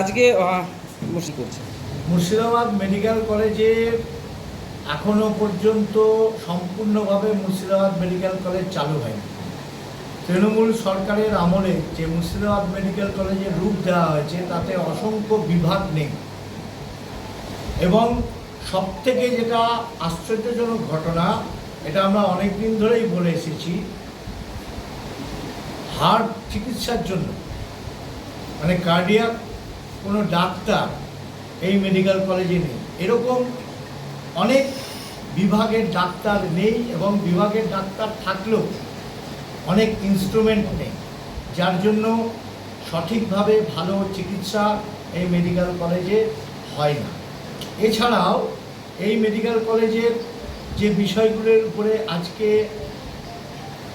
আজকে মুশকিল করছে মুর্শিদাবাদ মেডিকেল কলেজে এখনো পর্যন্ত সম্পূর্ণভাবে মুর্শিদাবাদ মেডিকেল কলেজ চালু হয়নি। তৃণমূল সরকারের আমলে যে মুর্শিদাবাদ মেডিকেল কলেজে রূপ দেওয়া হয়েছে তাতে অসংখ্য বিভাগ নেই, এবং সবথেকে যেটা আশ্চর্যজনক ঘটনা, এটা আমরা অনেক দিন ধরেই বলে এসেছি, হার্ট চিকিৎসার জন্য মানে কার্ডিয়াক কোনো ডাক্তার এই মেডিকেল কলেজে নেই। এরকম অনেক বিভাগের ডাক্তার নেই, এবং বিভাগের ডাক্তার থাকলেও অনেক ইনস্ট্রুমেন্ট নেই, যার জন্য সঠিকভাবে ভালো চিকিৎসা এই মেডিকেল কলেজে হয় না। এছাড়াও এই মেডিকেল কলেজের যে বিষয়গুলোর উপরে আজকে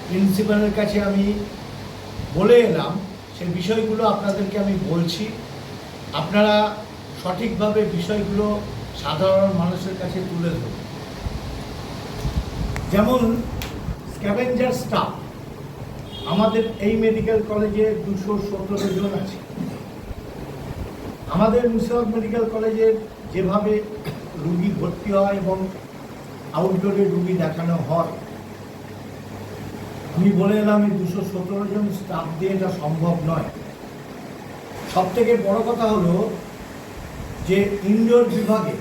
প্রিন্সিপালের কাছে আমি বলে এলাম, সেই বিষয়গুলো আপনাদেরকে আমি বলছি, আপনারা সঠিকভাবে বিষয়গুলো সাধারণ মানুষের কাছে তুলে ধরুন। যেমন স্ক্যাভেঞ্জার স্টাফ আমাদের এই মেডিকেল কলেজে 217 জন আছে। আমাদের মুর্শিদাবাদ মেডিকেল কলেজের যেভাবে রুগী ভর্তি হয় এবং আউটডোরে রুগী দেখানো হয়, আমি বলে এলাম এই 217 জন স্টাফ দিয়ে এটা সম্ভব নয়। সবথেকে বড় কথা হলো যে ইনডোর বিভাগে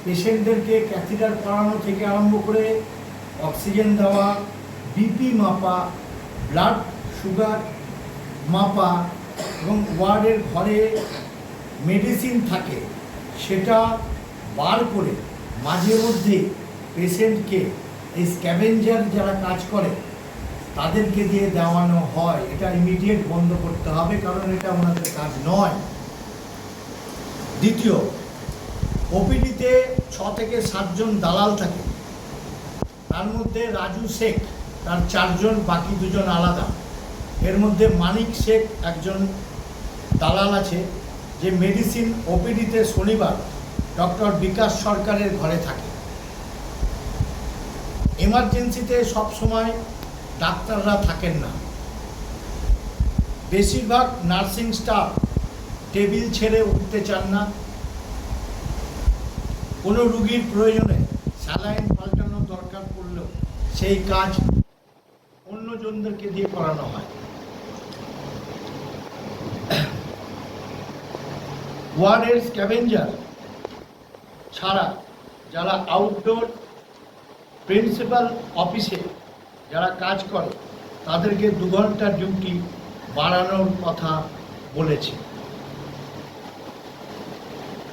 পেশেন্টদেরকে ক্যাথিটার করানো থেকে আরম্ভ করে অক্সিজেন দেওয়া, বিপি মাপা, ব্লাড সুগার মাপা, এবং ওয়ার্ডের ঘরে মেডিসিন থাকে সেটা বার করে মাঝে মধ্যে পেশেন্টকে এই স্ক্যাভেঞ্জার যারা কাজ করে তাদেরকে দিয়ে দেওয়ানো হয়। এটা ইমিডিয়েট বন্ধ করতে হবে, কারণ এটা ওনাদের কাজ নয়। দ্বিতীয়, ওপিডিতে 6 থেকে 7 জন দালাল থাকে, তার মধ্যে রাজু শেখ তার 4 জন, বাকি 2 জন আলাদা। এর মধ্যে মানিক শেখ একজন দালাল আছে, যে মেডিসিন ওপিডিতে শনিবার ডক্টর বিকাশ সরকারের ঘরে থাকে। এমার্জেন্সিতে সব সময় ডাক্তাররা থাকেন না, বেশিরভাগ নার্সিং স্টাফ টেবিল ছেড়ে উঠতে চান না। কোনো রুগীর প্রয়োজনে স্যালাইন পাল্টানো দরকার পড়লেও সেই কাজ অন্যজনদেরকে দিয়ে করানো হয়। ওয়ার্ডের স্ক্যাভেঞ্জার ছাড়া যারা আউটডোর প্রিন্সিপাল অফিসে যারা কাজ করে তাদেরকে 2 ঘন্টা ডিউটি বাড়ানোর কথা বলেছে।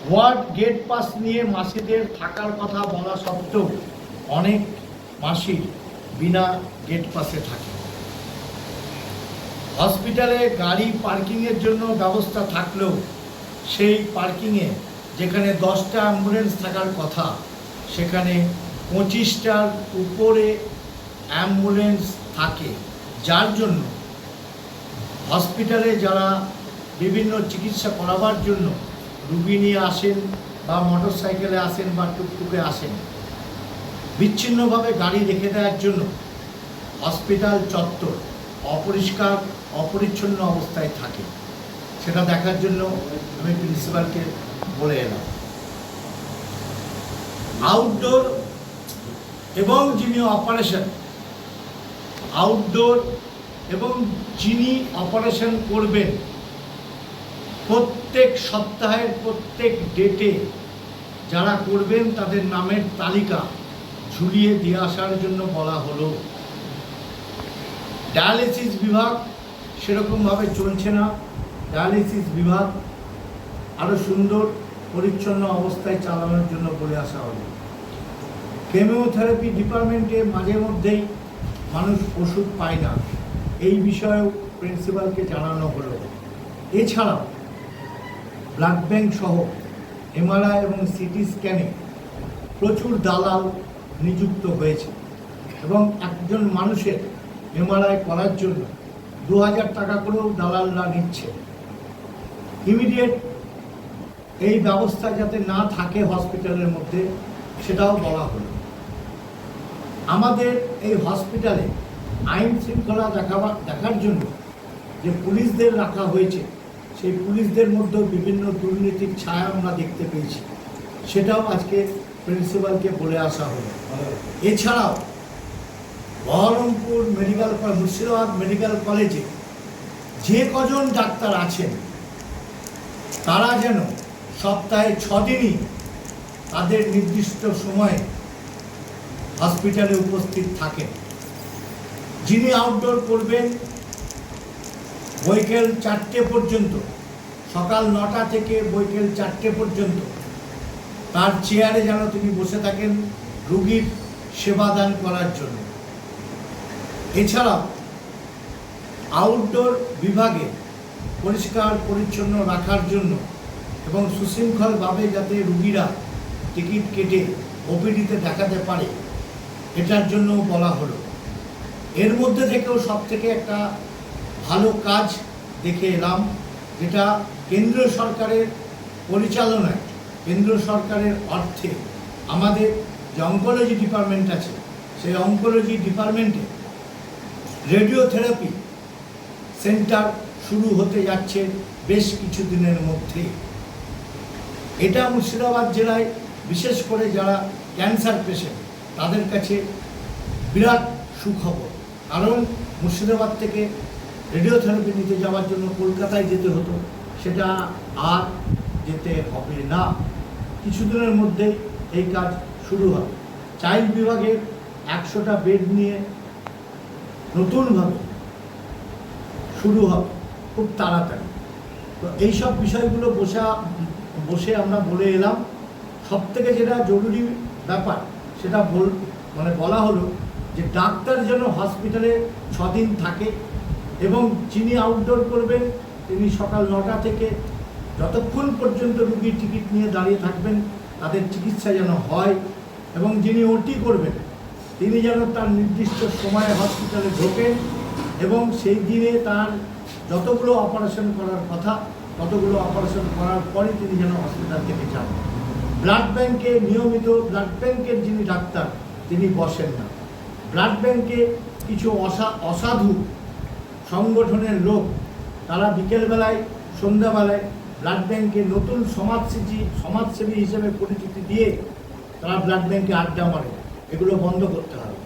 ওয়ার্ড গেট পাস নিয়ে মাসিদের থাকার কথা বলা সত্ত্বেও অনেক মাসি বিনা গেট পাসে থাকে। হসপিটালে গাড়ি পার্কিংয়ের জন্য ব্যবস্থা থাকলেও সেই পার্কিংয়ে যেখানে 10টা অ্যাম্বুলেন্স থাকার কথা, সেখানে 25টার উপরে অ্যাম্বুলেন্স থাকে, যার জন্য হসপিটালে যারা বিভিন্ন চিকিৎসা করাবার জন্য রুগী নিয়ে আসেন, বা মোটর সাইকেলে আসেন, বা টুকটুকে আসেন, বিচ্ছিন্নভাবে গাড়ি রেখে দেওয়ার জন্য হসপিটাল চত্বর অপরিষ্কার অপরিচ্ছন্ন অবস্থায় থাকে। সেটা দেখার জন্য আমি প্রিন্সিপালকে বলে এলাম। আউটডোর এবং যিনি অপারেশন করবেন, প্রত্যেক সপ্তাহের প্রত্যেক ডেটে যারা করবেন তাদের নামের তালিকা ঝুলিয়ে দিয়ে আসার জন্য বলা হলো। ডায়ালিসিস বিভাগ সেরকমভাবে চলছে না, ডায়ালিসিস বিভাগ আরও সুন্দর পরিচ্ছন্ন অবস্থায় চালানোর জন্য বলে আসা হলো। কেমোথেরাপি ডিপার্টমেন্টে মাঝে মধ্যেই মানুষ ওষুধ পায় না, এই বিষয়েও প্রিন্সিপালকে জানানো হলো। এছাড়াও ব্লাড ব্যাংক সহ এমআরআই এবং সিটি স্ক্যানে প্রচুর দালাল নিযুক্ত হয়েছে, এবং একজন মানুষের এমআরআই করার জন্য 2000 টাকা করেও দালালরা নিচ্ছে। ইমিডিয়েট এই ব্যবস্থা যাতে না থাকে হসপিটালের মধ্যে, সেটাও বলা হলো। আমাদের এই হসপিটালে আইন শৃঙ্খলা দেখার জন্য যে পুলিশদের রাখা হয়েছে, সেই পুলিশদের মধ্যেও বিভিন্ন দুর্নীতির ছায়া আমরা দেখতে পেয়েছি, সেটাও আজকে প্রিন্সিপালকে বলে আসা হলো। এছাড়াও বহরমপুর মেডিকেল মুর্শিদাবাদ মেডিকেল কলেজে যে কজন ডাক্তার আছেন তারা যেন সপ্তাহে 6 দিনই তাদের নির্দিষ্ট সময়ে হসপিটালে উপস্থিত থাকেন। যিনি আউটডোর করবেন বৈকাল 4টে পর্যন্ত, সকাল 9টা থেকে বৈকাল 4টে পর্যন্ত তার চেয়ারে যেন তিনি বসে থাকেন রোগীর সেবাদান করার জন্য। এছাড়াও আউটডোর বিভাগে পরিষ্কার পরিচ্ছন্ন রাখার জন্য এবং সুশৃঙ্খলভাবে যাতে রোগীরা টিকিট কেটে ওপিডিতে দেখাতে পারে, এটার জন্য বলা হলো। এর মধ্যে থেকেও সবথেকে একটা ভালো কাজ দেখে এলাম, যেটা কেন্দ্র সরকারের পরিচালনায়, কেন্দ্র সরকারের অর্থে আমাদের যে অঙ্কোলজি ডিপার্টমেন্ট আছে, সেই অঙ্কোলজি ডিপার্টমেন্টে রেডিওথেরাপি সেন্টার শুরু হতে যাচ্ছে বেশ কিছু দিনের মধ্যে। এটা মুর্শিদাবাদ জেলায় বিশেষ করে যারা ক্যান্সার পেশেন্ট তাদের কাছে বিরাট সুখবর, কারণ মুর্শিদাবাদ থেকে রেডিওথেরাপি নিতে যাওয়ার জন্য কলকাতায় যেতে হতো, সেটা আর যেতে হবে না। কিছুদিনের মধ্যেই এই কাজ শুরু হবে। চাইল্ড বিভাগের 100টা বেড নিয়ে নতুনভাবে শুরু হবে খুব তাড়াতাড়ি। তো এইসব বিষয়গুলো বসে আমরা বলে এলাম। সবথেকে যেটা জরুরি ব্যাপার সেটা বলা হলো যে ডাক্তার যেন হসপিটালে 6 দিন থাকে এবং যিনি আউটডোর করবেন তিনি সকাল 9টা থেকে যতক্ষণ পর্যন্ত রুগীর টিকিট নিয়ে দাঁড়িয়ে থাকবেন তাদের চিকিৎসা যেন হয়, এবং যিনি ওটি করবেন তিনি যেন তার নির্দিষ্ট সময়ে হসপিটালে ঢোকেন এবং সেই দিনে তার যতগুলো অপারেশন করার কথা ততগুলো অপারেশন করার পরে তিনি যেন হসপিটাল থেকে যান। ব্লাড ব্যাংকে নিয়মিত ব্লাড ব্যাংকের যিনি ডাক্তার তিনি বসেন না। ব্লাড ব্যাংকে কিছু অসাধু সংগঠনের তারা বিকেলবেলায় সন্ধ্যাবেলায় ব্লাড ব্যাংকে নতুন সমাজসেবী হিসেবে পরিচিতি দিয়ে তারা ব্লাড ব্যাংকে আড্ডা মারে, এগুলো বন্ধ করতে হবে।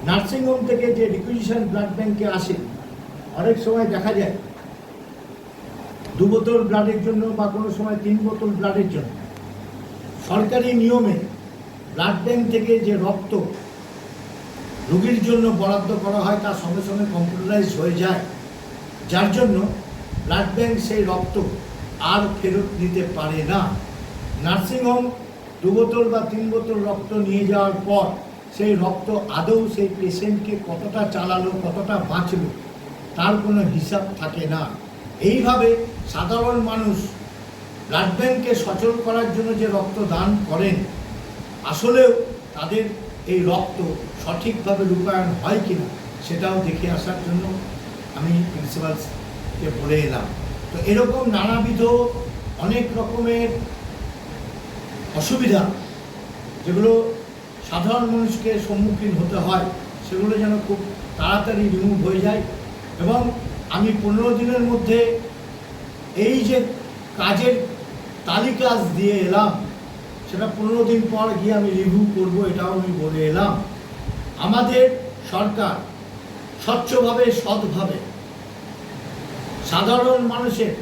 নার্সিংহোম থেকে যে রিকুইজিশন ব্লাড ব্যাংকে আসে, অনেক সময় দেখা যায় 2 বোতল ব্লাডের জন্য বা কোনো সময় 3 বোতল ব্লাডের জন্য সরকারি নিয়মে ব্লাড ব্যাংক থেকে যে রক্ত রোগীর জন্য বরাদ্দ করা হয় তার সঙ্গে সঙ্গে কম্পিউটারাইজ হয়ে যায়, যার জন্য ব্লাড ব্যাংক সেই রক্ত আর ফেরত নিতে পারে না। নার্সিংহোম 2 বোতল বা 3 বোতল রক্ত নিয়ে যাওয়ার পর সেই রক্ত আদৌ সেই পেশেন্টকে কতটা চালালো, কতটা বাঁচলো তার কোনো হিসাব থাকে না। এইভাবে সাধারণ মানুষ ব্লাড ব্যাংককে সচল করার জন্য যে রক্ত দান করেন, আসলেও তাদের এই রক্ত সঠিকভাবে রূপায়ণ হয় কিনা সেটাও দেখে আসার জন্য আমি প্রিন্সিপালকে বলে এলাম। তো এরকম নানাবিধ অনেক রকমের অসুবিধা যেগুলো সাধারণ মানুষকে সম্মুখীন হতে হয়, সেগুলো যেন খুব তাড়াতাড়ি রিমুভ হয়ে যায়। এবং আমি 15 দিনের মধ্যে এই যে কাজের তালিকা দিয়ে এলাম, সেটা 15 দিন পর গিয়ে আমি রিভিউ করবো, এটাও আমি বলে এলাম। আমাদের সরকার স্বচ্ছভাবে সৎভাবে সাধারণ মানুষের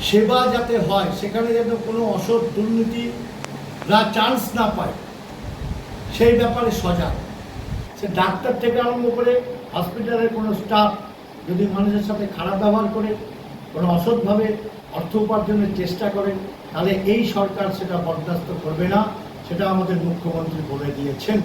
সেবা যাতে হয়, সেখানে যেন কোনো অসৎ দুর্নীতিরা চান্স না পায়, সেই ব্যাপারে সজাগ। সে ডাক্তার থেকে আরম্ভ করে হসপিটালের কোনো স্টাফ যদি মানুষের সাথে খারাপ ব্যবহার করে, কোনো অসৎভাবে অর্থ উপার্জনের চেষ্টা করে, তাহলে এই সরকার সেটা বরদাস্ত করবে না, সেটা আমাদের মুখ্যমন্ত্রী বলে দিয়েছেন।